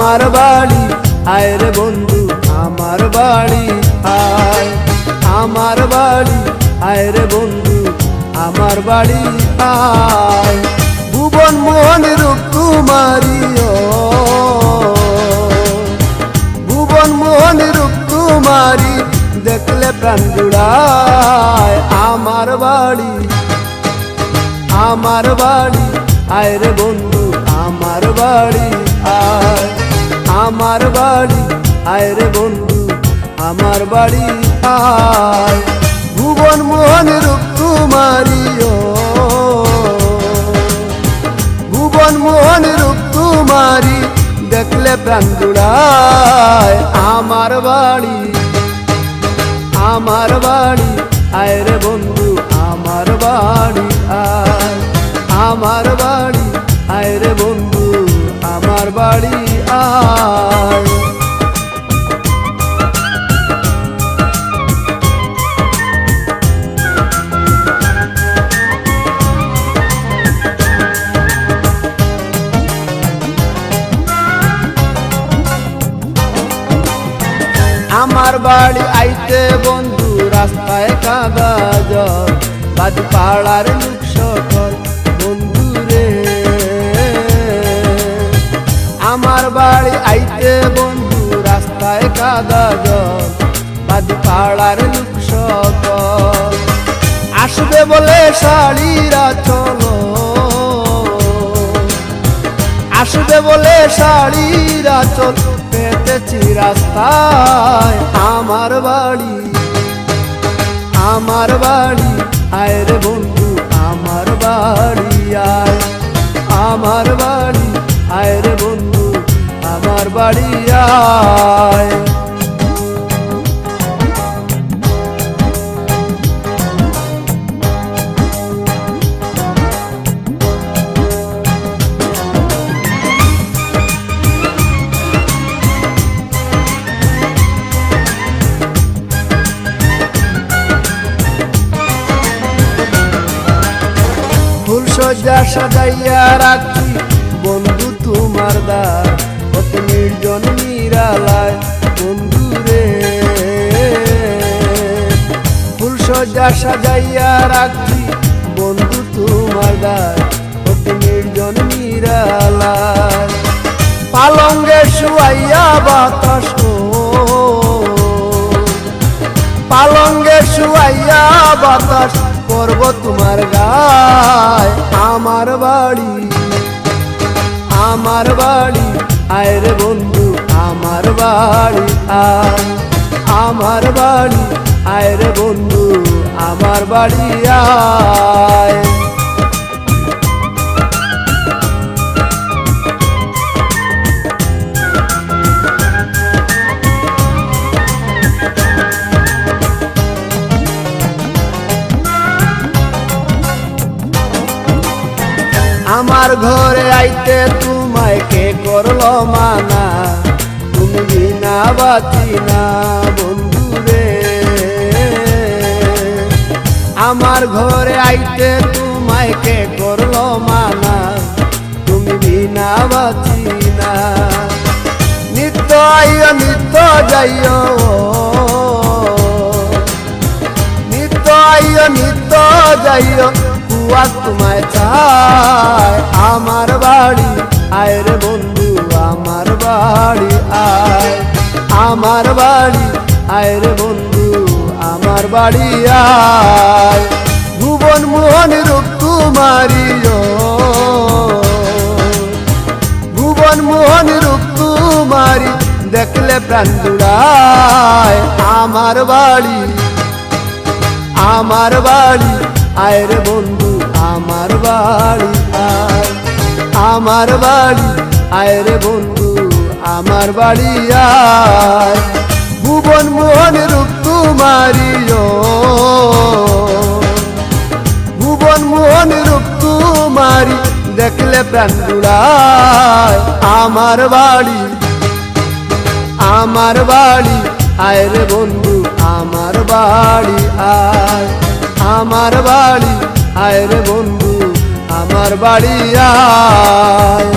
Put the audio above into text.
আমার বাড়ি আয় রে বন্ধু আমার বাড়ি আয়, আমার বাড়ি আয় রে বন্ধু আমার বাড়ি আয়। ভুবন মোহন রূপ কুমারী ও ভুবন মোহন রূপ কুমারী দেখলে প্রাণ জুড়ায়। আমার বাড়ি আমার বাড়ি আয় রে বন্ধু আমার বাড়ি আয়, আমার বাড়ি আয় রে বন্ধু আমার বাড়ি আয়। ভুবন মোহন রূপ কুমারী ও ভুবন মোহন রূপ কুমারী দেখলে প্রাণ জুড়ায়। আমার বাড়ি আমার বাড়ি আয় রে বন্ধু আমার বাড়ি আয়, আমার বাড়ি আয় রে বন্ধু আমার বাড়ি আয়। আমার বাড়ি আইতে বন্ধু রাস্তায় কাদা জল, বাদি পাড়ার লোক সকল বন্ধু রে। আমার বাড়ি আইতে বন্ধু রাস্তায় কাদা জল, বাদি পাড়ার লোক সকল আসবে বলে শাড়িরা চলো, আসবে বলে শাড়িরা চল পেতেছি রাস্তায়। আমার বাড়ি আমার বাড়ি আয় রে বন্ধু আমার বাড়ি আয়, আমার বাড়ি আয় রে বন্ধু আমার বাড়ি আয়। ফুল সজ্জা সাজাইয়া রাখি বন্ধু তোমার দ্বার, কত নির্জন নিরালায় বন্ধু রে। ফুল সজ্জা সাজাইয়া রাখি বন্ধু তোমার দ্বার, কত নির্জন নিরালায়। পালঙ্গে শুয়াইয়া বাতাস পালঙ্গে শুয়াইয়া বাতাস করব তোমার গায়। আমার বাড়ি আমার বাড়ি আয় রে বন্ধু আমার বাড়ি আয়, আমার বাড়ি আয় রে বন্ধু আমার বাড়ি আয়। আমার ঘরে আইতে তোমায় কে করলো মানা, তুমি বিনা বাতি না বন্ধু রে। আমার ঘরে আইতে তোমায় কে করলো মানা, তুমি বিনা বাতি না। নিত্য আইও নিত্য যাইও, নিত্য আইও নিত্য যাইও কুয়ার তোমায় চায়। আমার বাড়ি আয় রে বন্ধু আমার বাড়ি আয়, আমার বাড়ি আয় রে বন্ধু আমার বাড়ি আয়। ভুবন মোহন রূপ কুমারী ও ভুবন মোহন রূপ কুমারী দেখলে প্রাণ জুড়ায়। আমার বাড়ি আমার বাড়ি আয় রে বন্ধু আমার বাড়ি আয়, আমার বাড়ি আয় রে বন্ধু আমার বাড়ি আয়। ভুবন মোহন রূপ কুমারী ও ভুবন মোহন রূপ কুমারী দেখলে প্রাণ জুড়ায়। আমার বাড়ি আমার বাড়ি আয় রে বন্ধু আমার বাড়ি আয়, আমার বাড়ি আয় রে বন্ধু আমার বাড়ি আয়।